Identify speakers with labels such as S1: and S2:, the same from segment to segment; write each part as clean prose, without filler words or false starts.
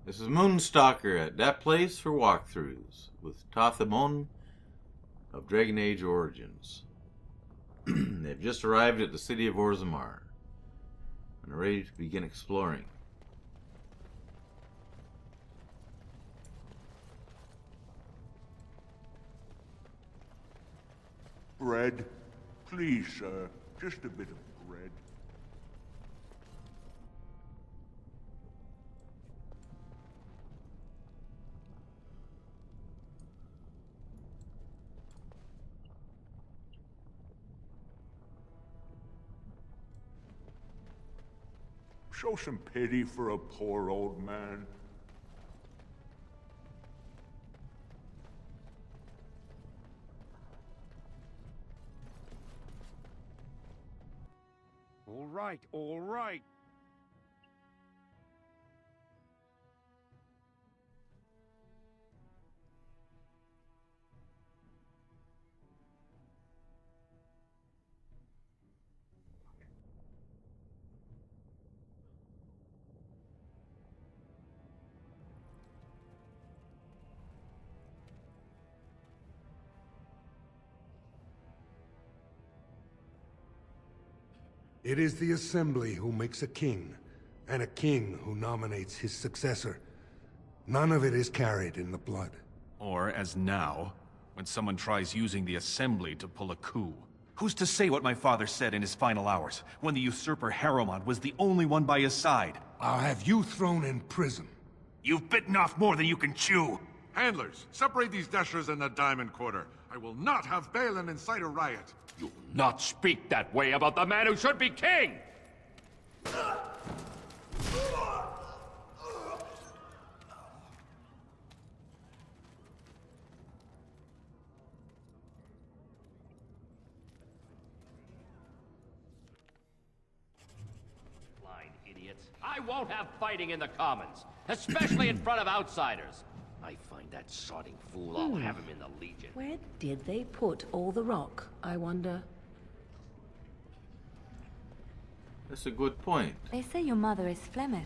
S1: This is Moonstalker at that place for walkthroughs with Thoth of Dragon Age Origins. They've just arrived at the city of Orzammar and are ready to begin exploring.
S2: Bread? Please, sir. Just a bit of bread. Show some pity for a poor old man.
S3: All right, all right.
S4: It is the Assembly who makes a king, and a king who nominates his successor. None of it is carried in the blood.
S5: Or, as now, when someone tries using the Assembly to pull a coup. Who's to say what my father said in his final hours, when the usurper Harrowmont was the only one by his side?
S4: I'll have you thrown in prison.
S5: You've bitten off more than you can chew!
S6: Handlers, separate these dashers in the Diamond Quarter. I will not have Balin incite a riot.
S3: You'll not speak that way about the man who should be king! Blind idiots. I won't have fighting in the Commons, especially in front of outsiders. I find that sodding fool, I'll have him in the Legion.
S7: Where did they put all the rock, I wonder?
S1: That's a good point.
S8: They say your mother is Flemeth,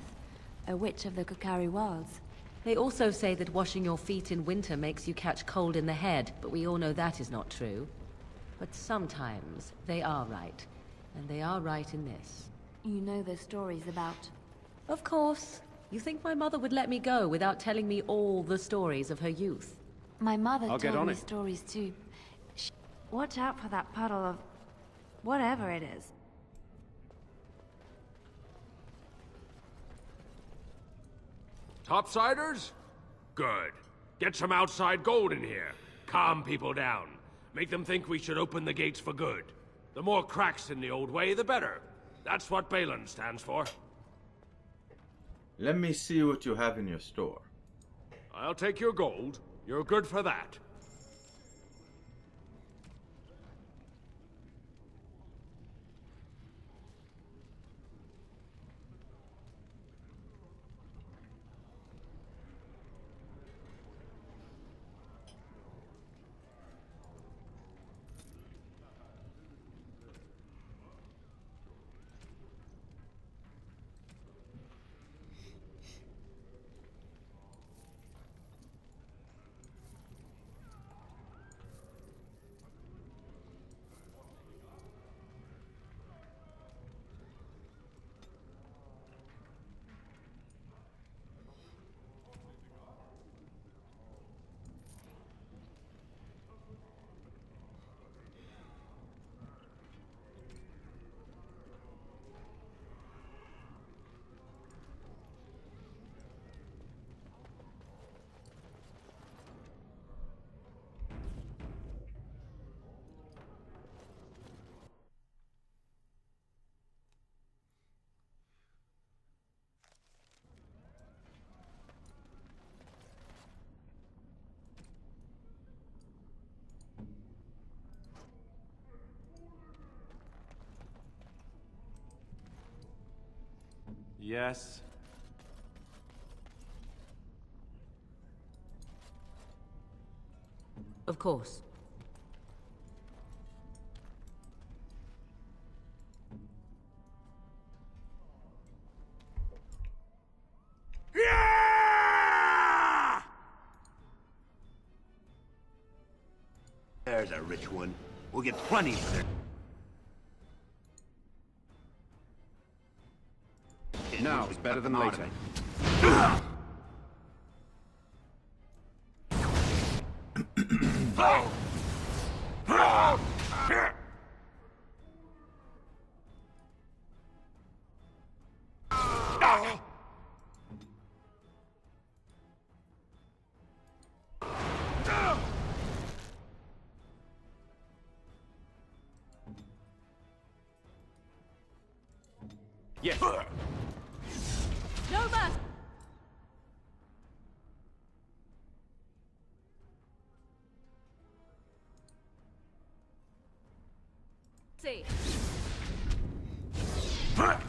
S8: a witch of the Kukari Wilds.
S7: They also say that washing your feet in winter makes you catch cold in the head, but we all know that is not true. But sometimes they are right, and they are right in this.
S8: You know the stories about...
S7: Of course. You think my mother would let me go without telling me all the stories of her youth?
S8: My mother
S3: I'll get
S8: told
S3: on
S8: me
S3: it.
S8: stories too. Watch out for that puddle of... whatever it is.
S3: Topsiders? Good. Get some outside gold in here. Calm people down. Make them think we should open the gates for good. The more cracks in the old way, the better. That's what Balin stands for.
S1: Let me see what you have in your store.
S3: I'll take your gold. You're good for that.
S5: Yes.
S7: Of course.
S9: There's a rich one. We'll get plenty for it.
S10: Now is better than later. Yes.
S8: No mercy! See. Well.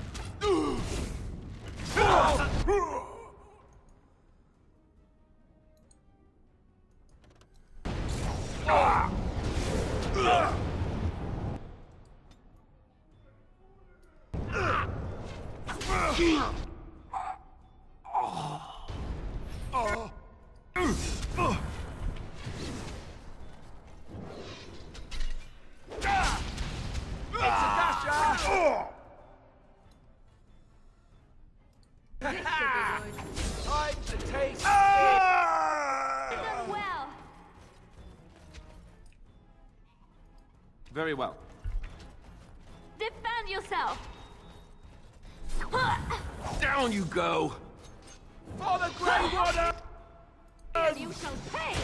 S5: Very well.
S8: Defend yourself.
S5: Down you go!
S3: For the Grey Water!
S8: You shall pay.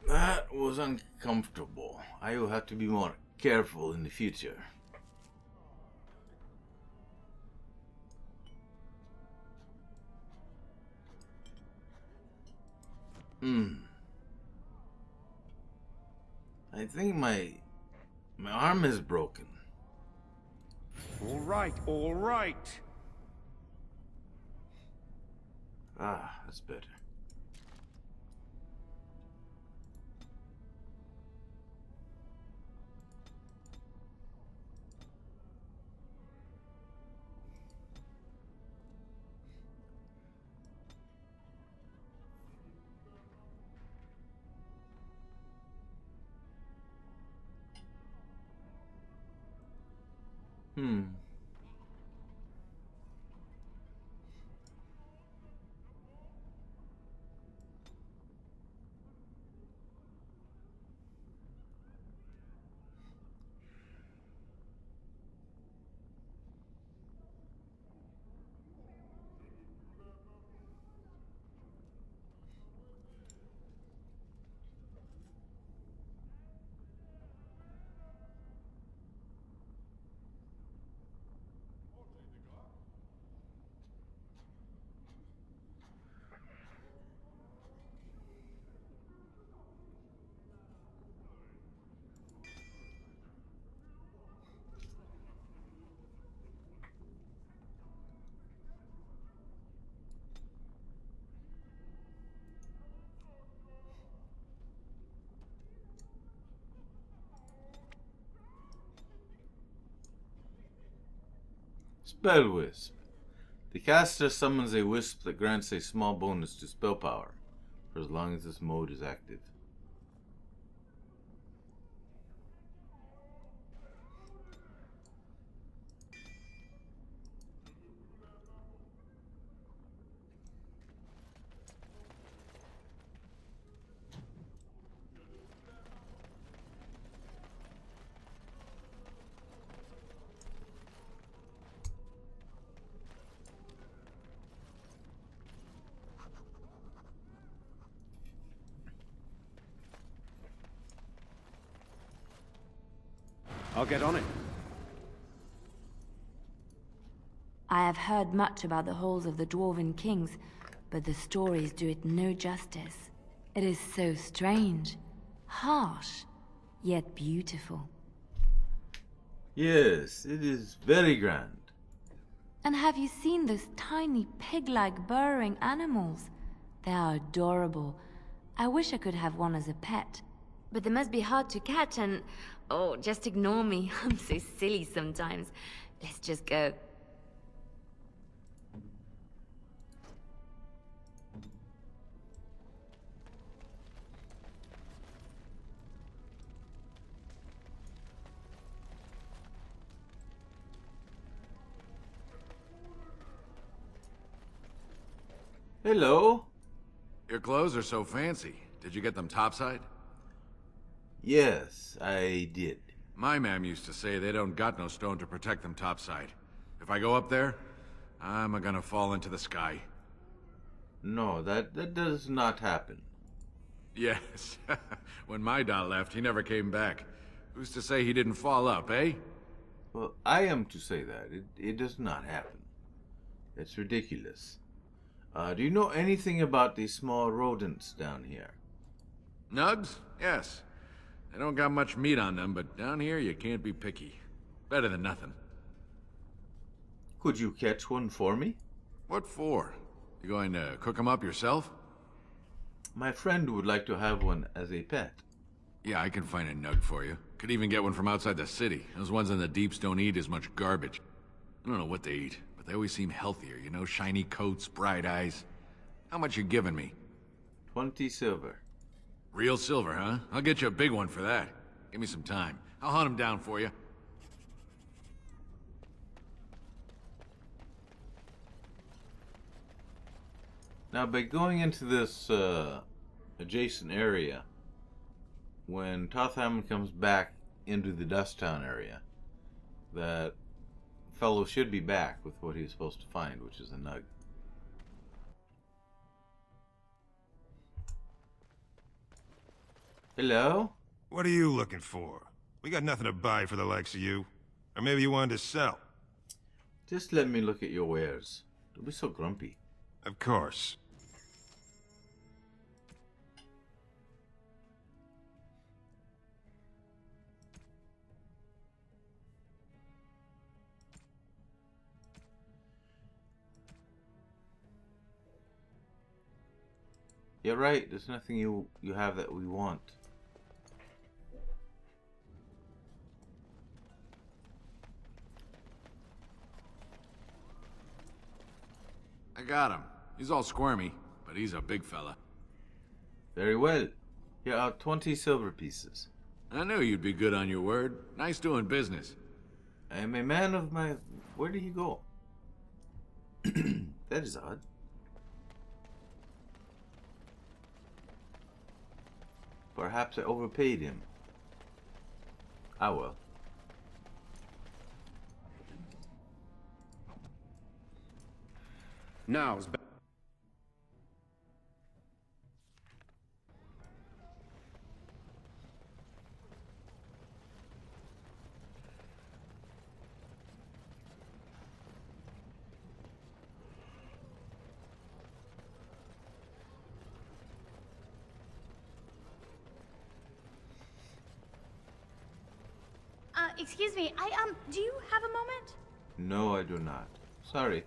S1: That was uncomfortable. I will have to be more careful in the future. I think my arm is broken.
S10: All right, all right.
S1: Ah, that's better. Spell Wisp. The caster summons a wisp that grants a small bonus to spell power for as long as this mode is active.
S10: I'll get on it.
S8: I have heard much about the halls of the Dwarven Kings, but the stories do it no justice. It is so strange, harsh, yet beautiful.
S1: Yes, it is very grand.
S8: And have you seen those tiny pig-like burrowing animals? They are adorable. I wish I could have one as a pet. But they must be hard to catch and... Oh, just ignore me. I'm so silly sometimes. Let's just go.
S1: Hello.
S6: Your clothes are so fancy. Did you get them topside?
S1: Yes, I did.
S6: My ma'am used to say they don't got no stone to protect them topside. If I go up there, I'm gonna fall into the sky.
S1: No, that does not happen.
S6: Yes. When my dad left, he never came back. Who's to say he didn't fall up, eh?
S1: Well, I am to say that. It does not happen. It's ridiculous. Do you know anything about these small rodents down here?
S6: Nugs? Yes. They don't got much meat on them, but down here you can't be picky. Better than nothing.
S1: Could you catch one for me?
S6: What for? You going to cook them up yourself?
S1: My friend would like to have one as a pet.
S6: Yeah, I can find a nug for you. Could even get one from outside the city. Those ones in the deeps don't eat as much garbage. I don't know what they eat, but they always seem healthier, you know? Shiny coats, bright eyes. How much you giving me?
S1: 20 silver.
S6: Real silver, huh? I'll get you a big one for that. Give me some time. I'll hunt them down for you.
S1: Now, by going into this adjacent area, when Thoth comes back into the Dust Town area, that fellow should be back with what he's supposed to find, which is a nug. Hello?
S11: What are you looking for? We got nothing to buy for the likes of you. Or maybe you wanted to sell.
S1: Just let me look at your wares. Don't be so grumpy.
S11: Of course.
S1: You're right, there's nothing you have that we want.
S6: I got him. He's all squirmy, but he's a big fella.
S1: Very well. Here are 20 silver pieces.
S6: I knew you'd be good on your word. Nice doing business.
S1: I am a man of my... Where did he go? That is odd. Perhaps I overpaid him. Ah well.
S10: Now's
S12: Excuse me, do you have a moment?
S1: No, I do not. Sorry.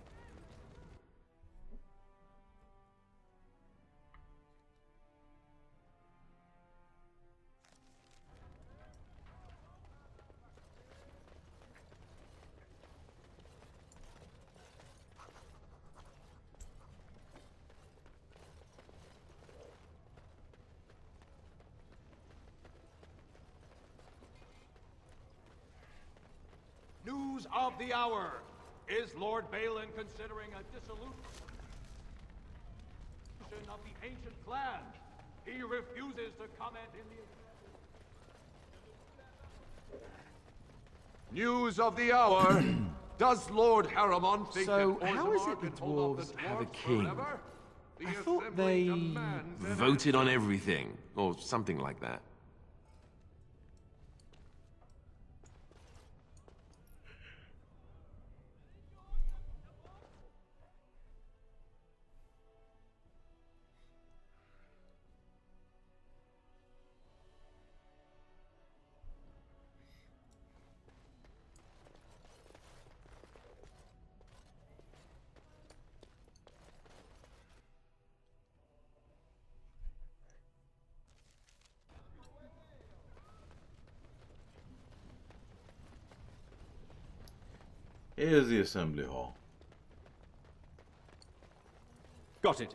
S3: News of the hour. Is Lord Balin considering a dissolution of the ancient clan? He refuses to comment in the...
S6: News of the hour. Does Lord Harriman think
S13: So,
S6: that
S13: how is it
S6: Orzammar
S13: the
S6: can hold up
S13: dwarves
S6: the
S13: have a
S6: dwarves
S13: king?
S6: forever? The
S13: I thought
S6: assembly
S13: they
S6: demands an
S13: voted on everything, or something like that.
S1: Here's the assembly hall.
S10: Got it.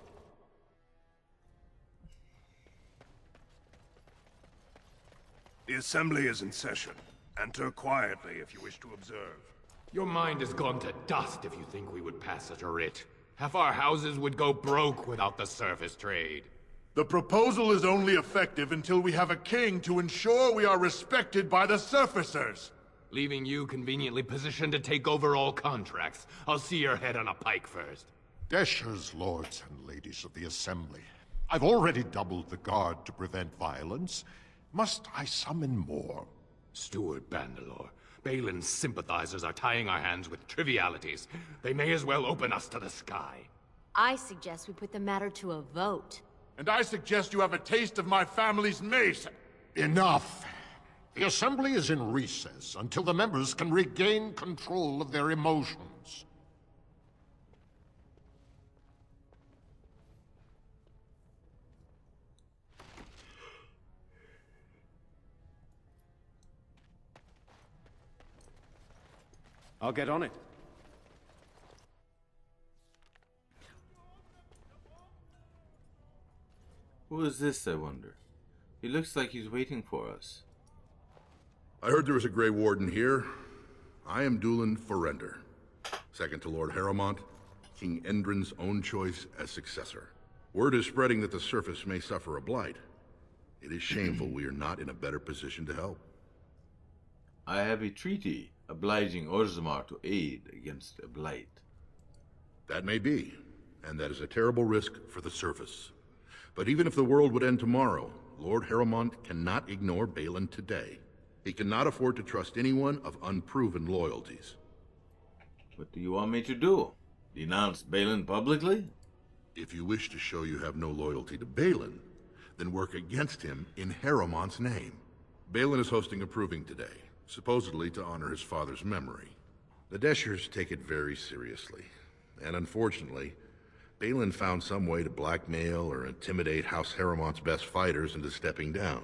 S11: The assembly is in session. Enter quietly if you wish to observe.
S14: Your mind has gone to dust if you think we would pass such a writ. Half our houses would go broke without the surface trade.
S2: The proposal is only effective until we have a king to ensure we are respected by the surfacers.
S14: Leaving you conveniently positioned to take over all contracts. I'll see your head on a pike first.
S15: Deshers, lords and ladies of the Assembly. I've already doubled the guard to prevent violence. Must I summon more?
S14: Steward Bandalore, Balin's sympathizers are tying our hands with trivialities. They may as well open us to the sky.
S12: I suggest we put the matter to a vote.
S2: And I suggest you have a taste of my family's mace.
S15: Enough! The Assembly is in recess until the members can regain control of their emotions.
S10: I'll get on it.
S1: Who is this, I wonder? He looks like he's waiting for us.
S16: I heard there was a Grey Warden here. I am Dulin Forrender, second to Lord Harrowmont, King Endrin's own choice as successor. Word is spreading that the surface may suffer a blight. It is shameful we are not in a better position to help.
S1: I have a treaty obliging Orzammar to aid against a blight.
S16: That may be, and that is a terrible risk for the surface. But even if the world would end tomorrow, Lord Harrowmont cannot ignore Balin today. He cannot afford to trust anyone of unproven loyalties.
S1: What do you want me to do? Denounce Balin publicly?
S16: If you wish to show you have no loyalty to Balin, then work against him in Harrowmont's name. Balin is hosting a proving today, supposedly to honor his father's memory. The Deshers take it very seriously, and unfortunately, Balin found some way to blackmail or intimidate House Harrowmont's best fighters into stepping down.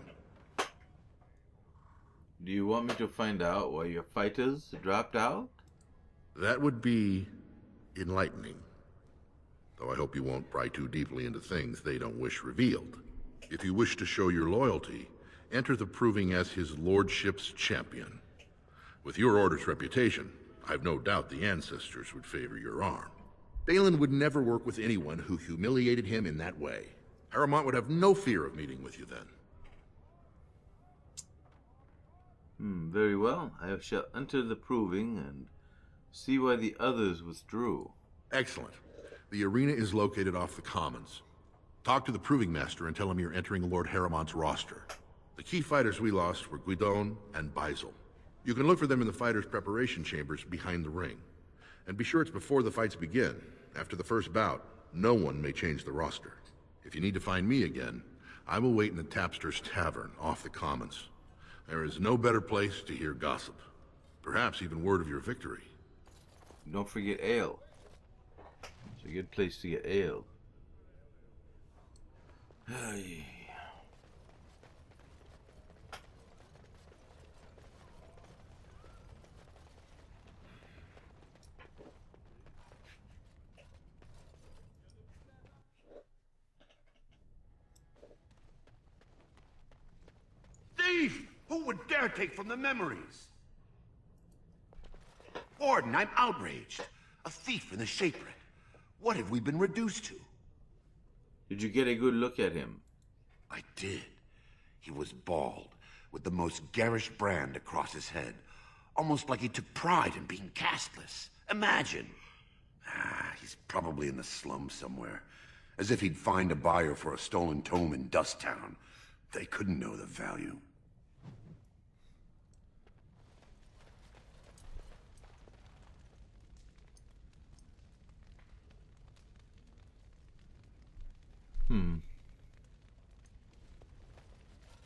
S1: Do you want me to find out why your fighters dropped out?
S16: That would be enlightening. Though I hope you won't pry too deeply into things they don't wish revealed. If you wish to show your loyalty, enter the proving as his lordship's champion. With your order's reputation, I've no doubt the ancestors would favor your arm. Balin would never work with anyone who humiliated him in that way. Harrowmont would have no fear of meeting with you then.
S1: Very well. I shall enter the proving and see why the others withdrew.
S16: Excellent. The arena is located off the Commons. Talk to the proving master and tell him you're entering Lord Harrowmont's roster. The key fighters we lost were Guidon and Baisel. You can look for them in the fighters' preparation chambers behind the ring. And be sure it's before the fights begin. After the first bout, no one may change the roster. If you need to find me again, I will wait in the Tapster's Tavern off the Commons. There is no better place to hear gossip. Perhaps even word of your victory.
S1: Don't forget ale. It's a good place to get ale. Hey.
S9: Thief! Who would dare take from the memories? Warden, I'm outraged. A thief in the Shaper. What have we been reduced to?
S1: Did you get a good look at him?
S9: I did. He was bald, with the most garish brand across his head. Almost like he took pride in being castless. Imagine. He's probably in the slums somewhere. As if he'd find a buyer for a stolen tome in Dust Town. They couldn't know the value.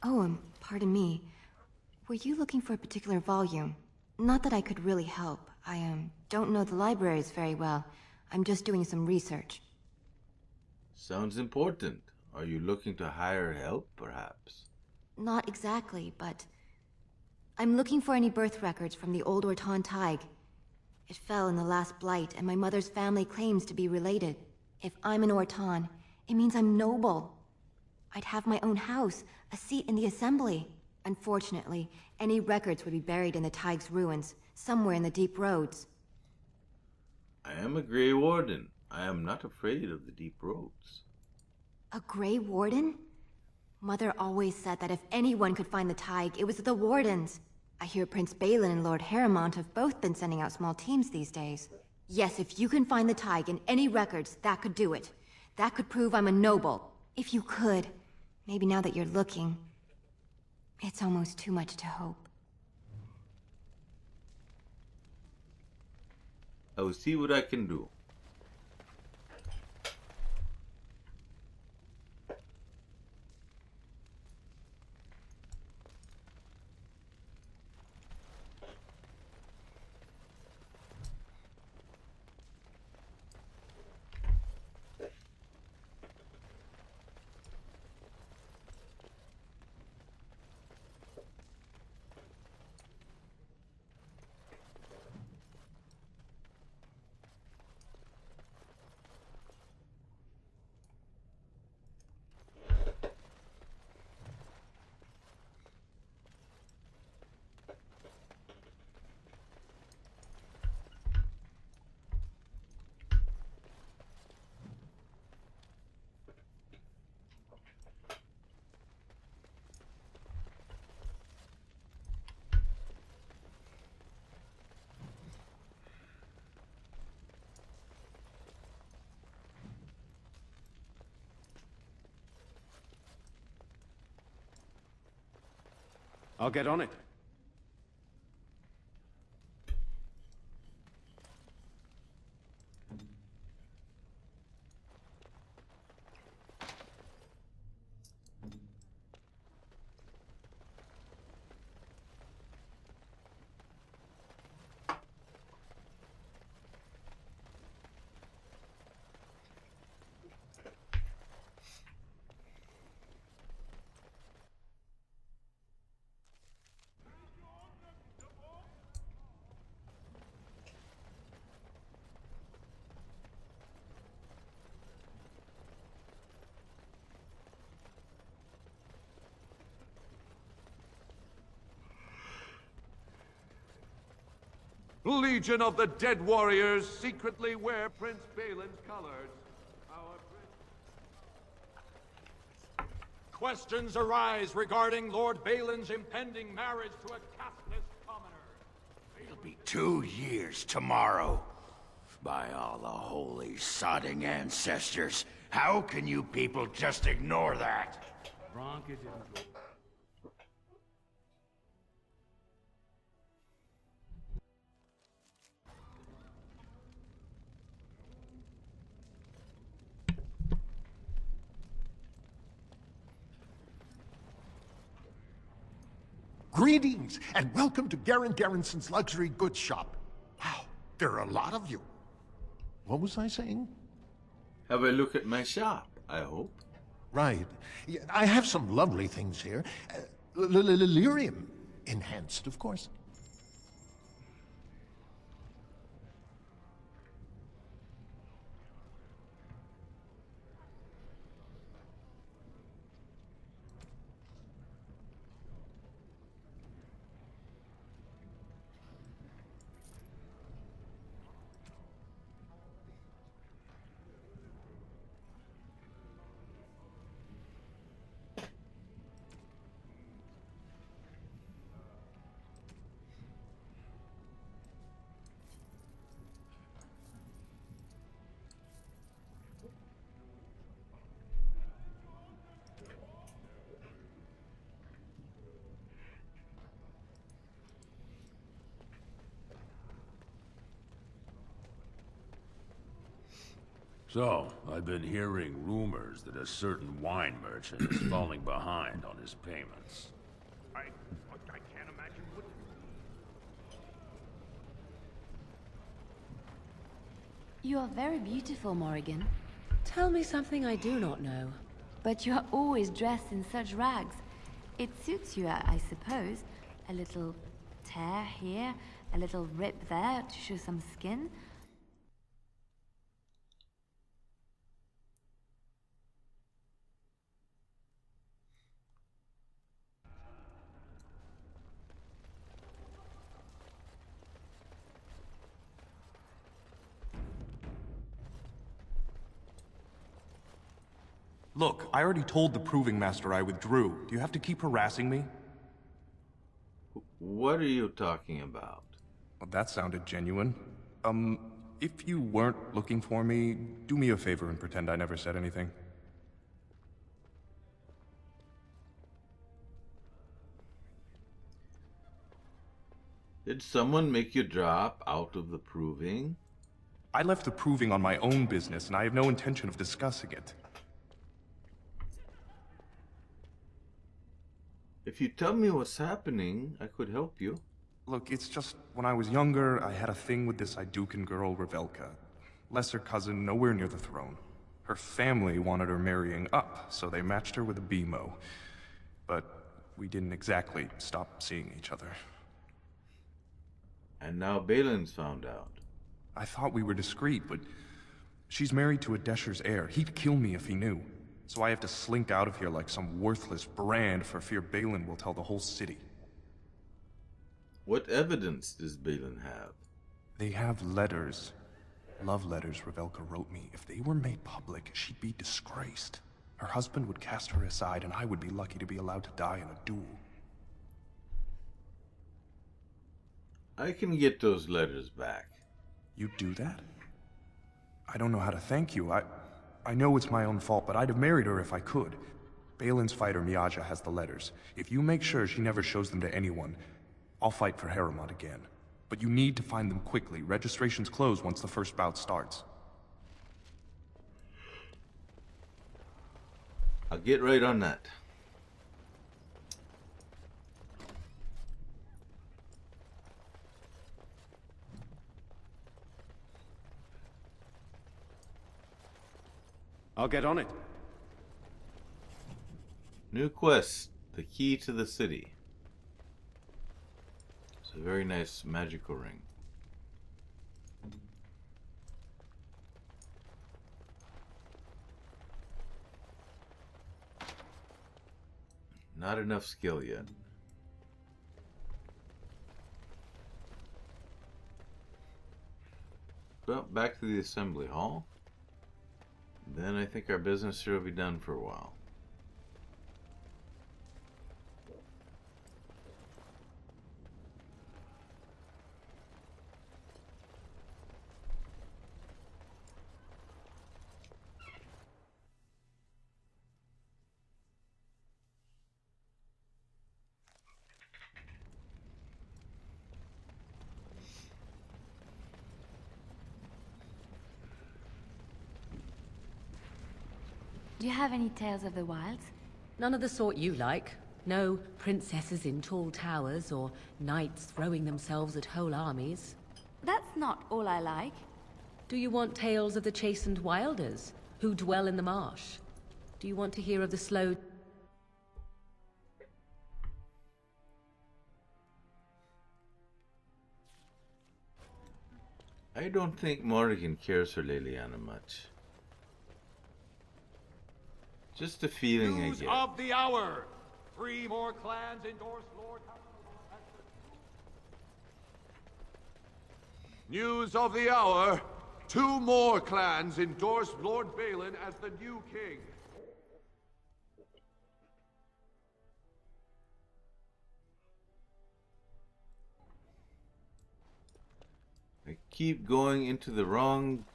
S17: Oh, pardon me. Were you looking for a particular volume? Not that I could really help. I, don't know the libraries very well. I'm just doing some research.
S1: Sounds important. Are you looking to hire help, perhaps?
S17: Not exactly, but... I'm looking for any birth records from the old Orton Tig. It fell in the last blight, and my mother's family claims to be related. If I'm an Ortan, it means I'm noble. I'd have my own house, a seat in the Assembly. Unfortunately, any records would be buried in the Tig's ruins, somewhere in the deep roads.
S1: I am a Grey Warden. I am not afraid of the deep roads.
S17: A Grey Warden? Mother always said that if anyone could find the Tig, it was the Wardens. I hear Prince Balin and Lord Harrowmont have both been sending out small teams these days. Yes, if you can find the Tig in any records, that could do it. That could prove I'm a noble. If you could. Maybe now that you're looking, it's almost too much to hope.
S1: I will see what I can do.
S10: I'll get on it.
S3: Legion of the Dead Warriors secretly wear Prince Balin's colors.
S18: Questions arise regarding Lord Balin's impending marriage to a castless commoner.
S9: It'll be 2 years tomorrow. By all the holy sodding ancestors, how can you people just ignore that?
S18: Bronca didn't go.
S15: Greetings, and welcome to Garen Garrison's luxury goods shop. Wow, there are a lot of you. What was I saying?
S1: Have a look at my shop, I hope.
S15: Right. Yeah, I have some lovely things here. Lyrium enhanced, of course.
S3: So, I've been hearing rumors that a certain wine merchant is falling behind on his payments.
S18: I can't imagine what...
S8: You are very beautiful, Morrigan.
S7: Tell me something I do not know.
S8: But you are always dressed in such rags. It suits you, I suppose. A little tear here, A little rip there to show some skin.
S5: Look, I already told the Proving Master I withdrew. Do you have to keep harassing me?
S1: What are you talking about?
S5: Well, that sounded genuine. If you weren't looking for me, do me a favor and pretend I never said anything.
S1: Did someone make you drop out of the Proving?
S5: I left the Proving on my own business, and I have no intention of discussing it.
S1: If you tell me what's happening, I could help you.
S5: Look, it's just, when I was younger, I had a thing with this Idukan girl, Revelka. Lesser cousin, nowhere near the throne. Her family wanted her marrying up, so they matched her with a BMO. But we didn't exactly stop seeing each other.
S1: And now Balin's found out.
S5: I thought we were discreet, but she's married to a Desher's heir. He'd kill me if he knew. So I have to slink out of here like some worthless brand for fear Balin will tell the whole city.
S1: What evidence does Balin have?
S5: They have letters. Love letters Revelka wrote me. If they were made public, she'd be disgraced. Her husband would cast her aside, and I would be lucky to be allowed to die in a duel.
S1: I can get those letters back.
S5: You'd do that? I don't know how to thank you. I know it's my own fault, but I'd have married her if I could. Balin's fighter Miaja has the letters. If you make sure she never shows them to anyone, I'll fight for Harrowmont again. But you need to find them quickly. Registrations close once the first bout starts.
S1: I'll get right on that.
S10: I'll get on it.
S1: New quest, the key to the city. It's a very nice magical ring. Not enough skill yet. Well, back to the assembly hall. Then I think our business here will be done for a while.
S8: Do you have any tales of the wilds?
S7: None of the sort you like. No princesses in tall towers or knights throwing themselves at whole armies.
S8: That's not all I like.
S7: Do you want tales of the chastened wilders who dwell in the marsh? Do you want to hear of the slow...
S1: I don't think Morrigan cares for Liliana much. Just a feeling
S18: News
S1: I get.
S18: of the hour. 3 more clans endorse Lord. News of the hour. 2 more clans endorse Lord Balin as the new king.
S1: I keep going into the wrong...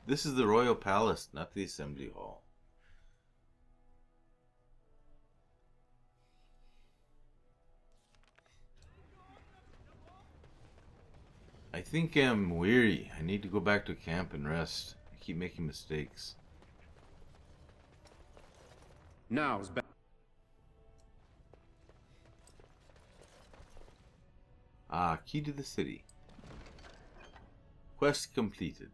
S1: This is the Royal Palace, not the Assembly Hall. I think I'm weary. I need to go back to camp and rest. I keep making mistakes.
S10: Now's back.
S1: Ah, key to the city. Quest completed.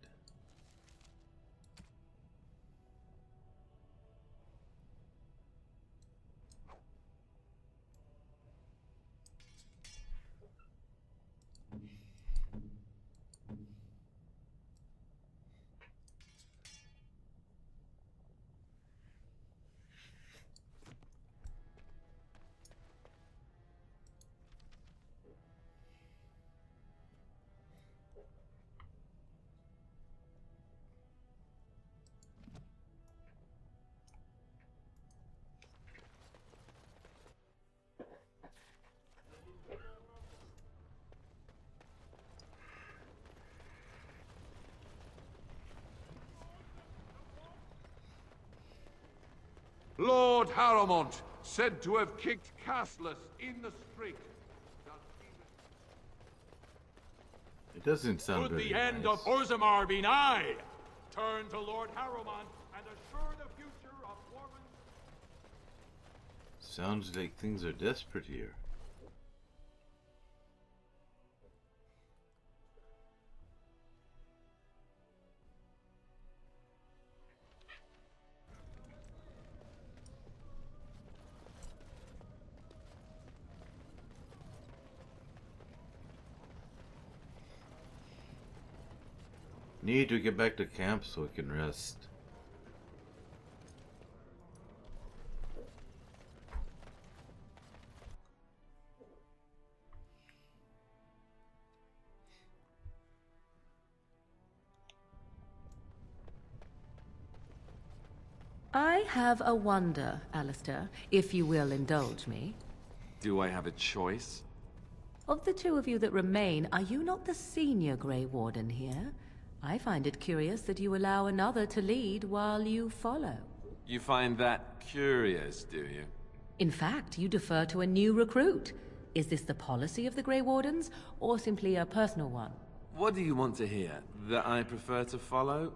S18: Lord Harrowmont, said to have kicked Castless in the street.
S1: It doesn't sound
S18: Could
S1: very
S18: the end
S1: nice.
S18: of Orzammar be nigh? Turn to Lord Harrowmont and assure the future of Warren.
S1: Sounds like things are desperate here. Need to get back to camp so I can rest.
S7: I have a wonder, Alistair, if you will indulge me.
S13: Do I have a choice?
S7: Of the two of you that remain, are you not the senior Grey Warden here? I find it curious that you allow another to lead while you follow.
S13: You find that curious, do you?
S7: In fact, you defer to a new recruit. Is this the policy of the Grey Wardens, or simply a personal one?
S13: What do you want to hear? That I prefer to follow?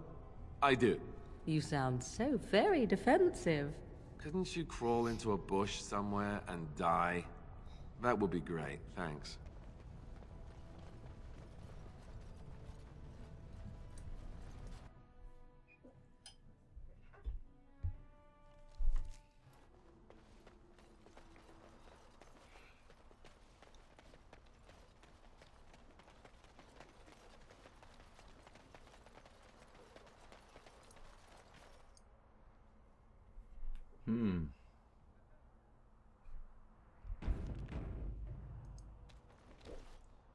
S13: I do.
S7: You sound so very defensive.
S13: Couldn't you crawl into a bush somewhere and die? That would be great, thanks.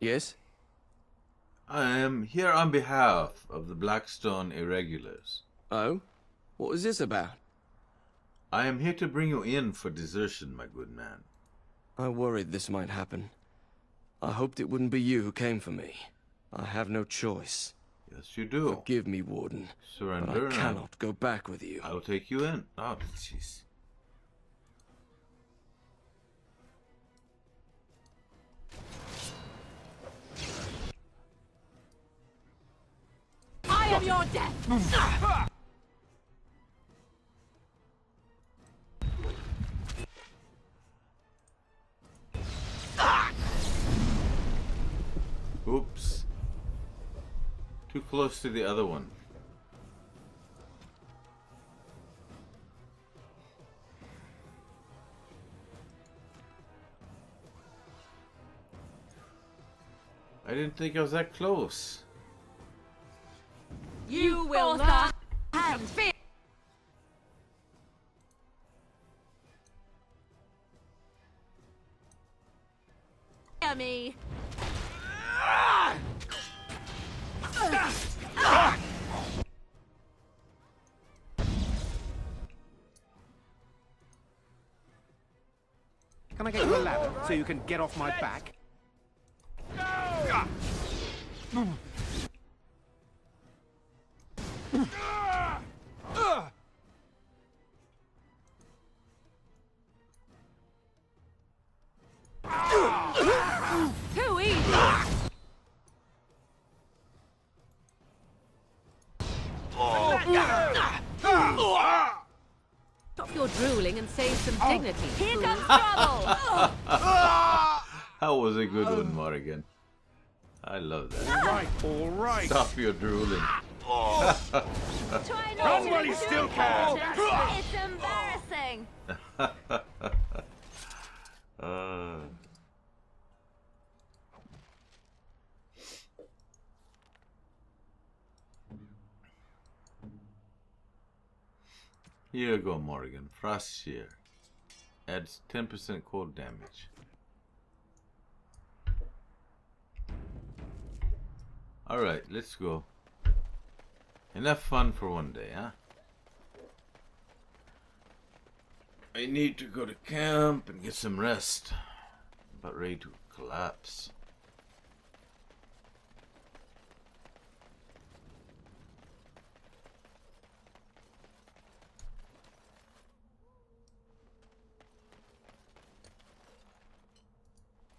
S19: Yes?
S1: I am here on behalf of the Blackstone Irregulars.
S19: Oh? What is this about?
S1: I am here to bring you in for desertion, my good man.
S19: I worried this might happen. I hoped it wouldn't be you who came for me. I have no choice.
S1: Yes, you do.
S19: Forgive me, Warden.
S1: Surrender.
S19: But I cannot go back with you.
S1: I'll take you in. Oh, jeez.
S12: I am your death!
S1: Oops. Too close to the other one. I didn't think I was that close.
S12: You will not have fear! Me.
S10: Can I get you a ladder so you can get off my back?
S12: Too easy!
S7: Stop your drooling and save some dignity.
S12: Here
S7: fool.
S12: comes trouble!
S1: That was a good one, Morrigan. I love that.
S10: All right.
S1: Stop your drooling.
S12: Try not
S10: Run
S12: to
S10: while you
S12: do
S10: still
S12: it,
S10: can.
S12: Captain. It's embarrassing!
S1: Here you go, Morrigan. Frost Shear. Adds 10% cold damage. Alright, let's go. Enough fun for one day, huh? I need to go to camp and get some rest. I'm about ready to collapse.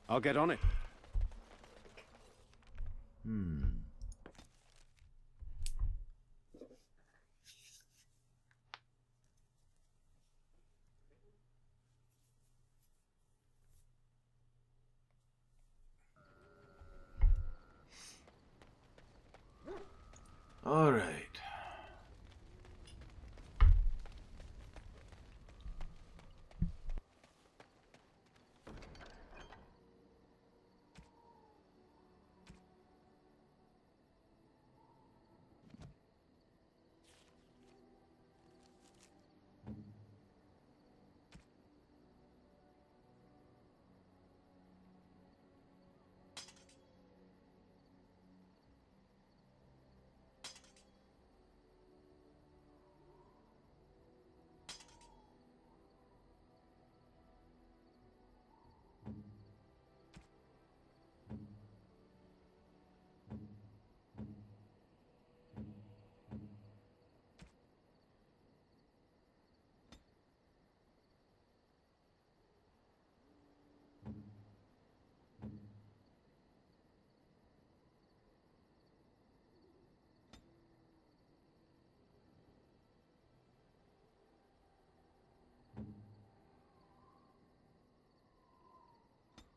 S10: I'll get on it.
S1: All right.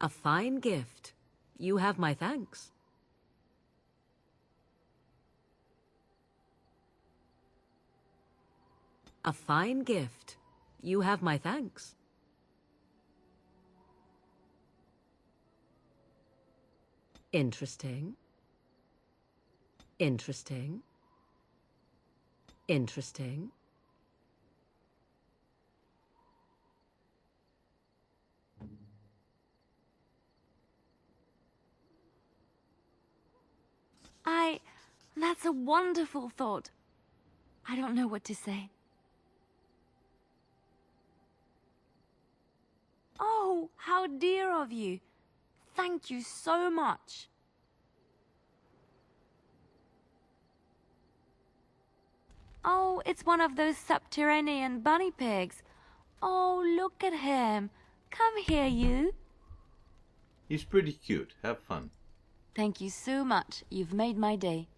S7: A fine gift. You have my thanks. A fine gift. You have my thanks. Interesting. Interesting. Interesting.
S8: That's a wonderful thought. I don't know what to say. Oh, how dear of you. Thank you so much. Oh, it's one of those subterranean bunny pigs. Oh, look at him. Come here, you.
S1: He's pretty cute. Have fun.
S8: Thank you so much. You've made my day.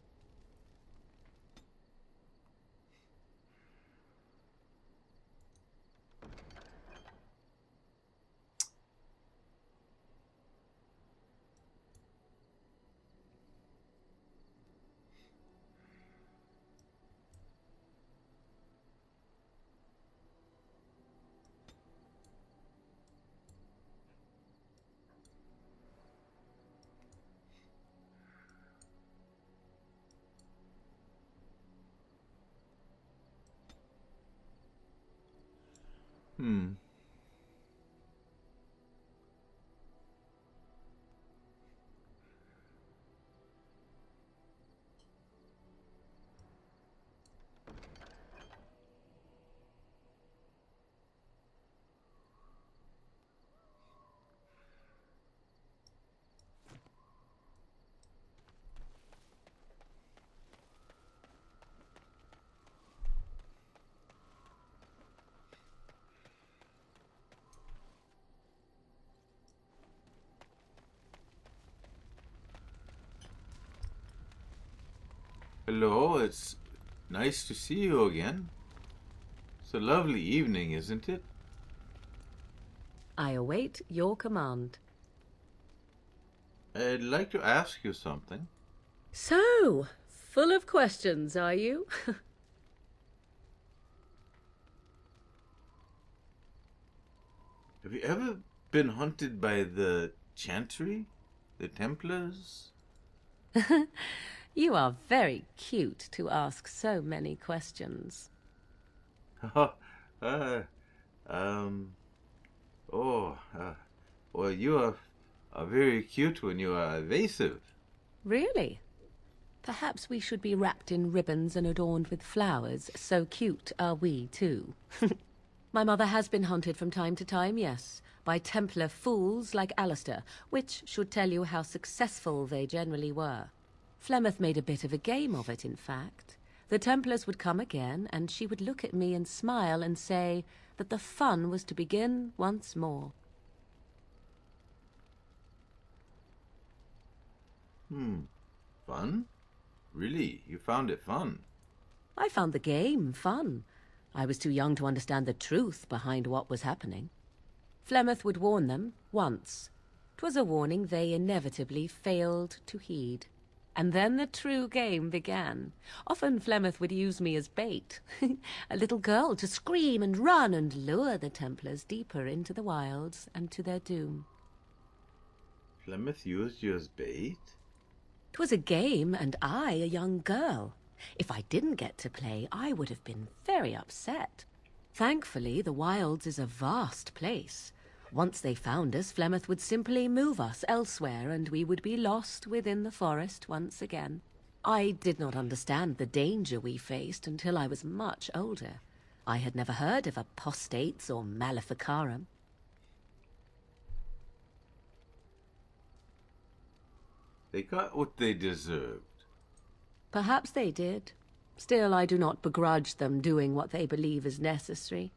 S1: Hello, it's nice to see you again. It's a lovely evening, isn't it?
S7: I await your command.
S1: I'd like to ask you something.
S7: So, full of questions, are you?
S1: Have you ever been hunted by the Chantry? The Templars?
S7: You are very cute to ask so many questions.
S1: Well, you are very cute when you are evasive.
S7: Really? Perhaps we should be wrapped in ribbons and adorned with flowers. So cute are we, too. My mother has been hunted from time to time, yes, by Templar fools like Alistair, which should tell you how successful they generally were. Flemeth made a bit of a game of it, in fact. The Templars would come again, and she would look at me and smile and say that the fun was to begin once more.
S1: Fun? Really? You found it fun?
S7: I found the game fun. I was too young to understand the truth behind what was happening. Flemeth would warn them, once. 'Twas a warning they inevitably failed to heed. And then the true game began. Often Flemeth would use me as bait. A little girl to scream and run and lure the Templars deeper into the wilds and to their doom.
S1: Flemeth used you as bait?
S7: 'Twas a game, and I a young girl. If I didn't get to play, I would have been very upset. Thankfully, the wilds is a vast place. Once they found us, Flemeth would simply move us elsewhere, and we would be lost within the forest once again. I did not understand the danger we faced until I was much older. I had never heard of apostates or maleficarum.
S1: They got what they deserved.
S7: Perhaps they did. Still, I do not begrudge them doing what they believe is necessary.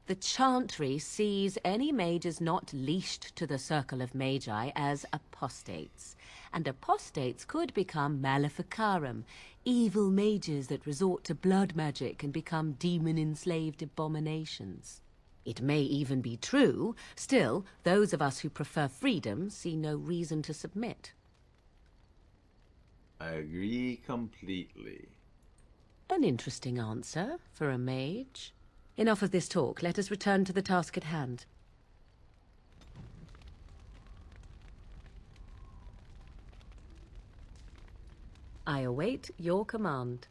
S7: The Chantry sees any mages not leashed to the Circle of Magi as apostates, and apostates could become maleficarum, evil mages that resort to blood magic and become demon-enslaved abominations. It may even be true. Still, those of us who prefer freedom see no reason to submit.
S1: I agree completely.
S7: An interesting answer for a mage. Enough of this talk. Let us return to the task at hand. I await your command.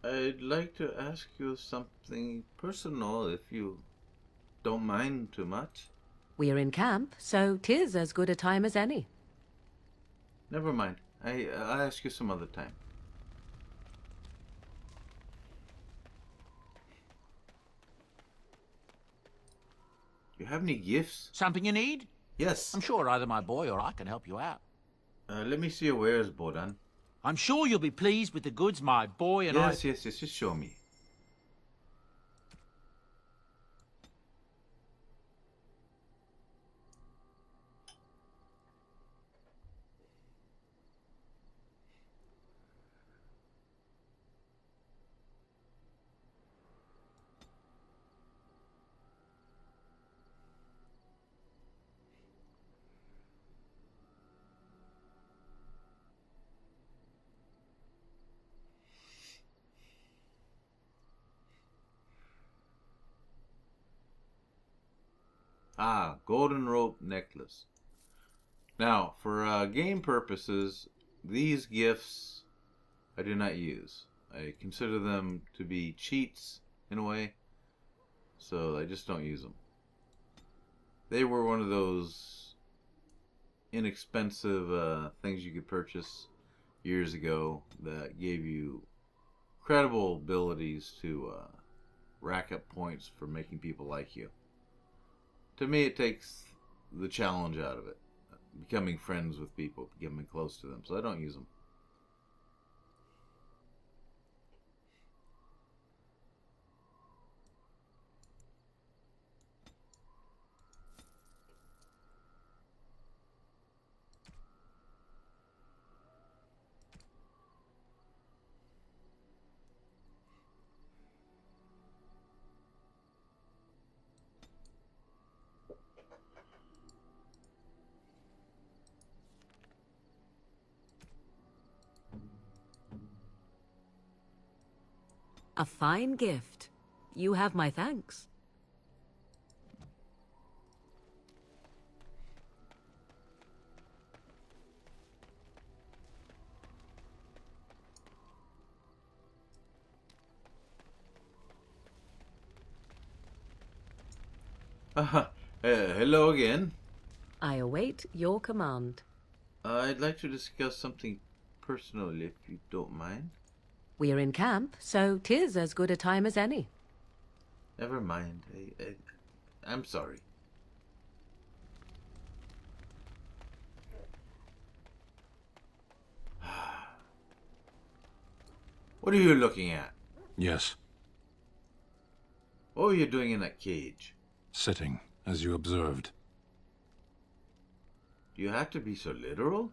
S1: I'd like to ask you something personal, if you don't mind too much.
S7: We are in camp, so 'tis as good a time as any.
S1: Never mind. I'll ask you some other time. You have any gifts?
S20: Something you need?
S1: Yes.
S20: I'm sure either my boy or I can help you out.
S1: Let me see your wares, Bodan.
S20: I'm sure you'll be pleased with the goods my boy and I...
S1: Yes, just show me. Ah, golden rope necklace. Now, for game purposes, these gifts I do not use. I consider them to be cheats in a way, so I just don't use them. They were one of those inexpensive things you could purchase years ago that gave you credible abilities to rack up points for making people like you. To me, it takes the challenge out of it. Becoming friends with people, getting close to them. So I don't use them.
S7: A fine gift. You have my thanks.
S1: Hello again.
S7: I await your command.
S1: I'd like to discuss something personal, if you don't mind.
S7: We are in camp, so 'tis as good a time as any.
S1: Never mind. I'm sorry. What are you looking at?
S14: Yes.
S1: What were you doing in that cage?
S14: Sitting, as you observed.
S1: Do you have to be so literal?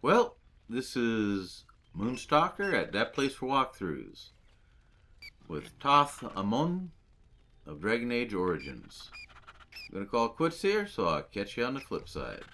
S1: Well, this is Moonstalker at That Place for Walkthroughs with Thoth Amell of Dragon Age Origins. I'm going to call it quits here, so I'll catch you on the flip side.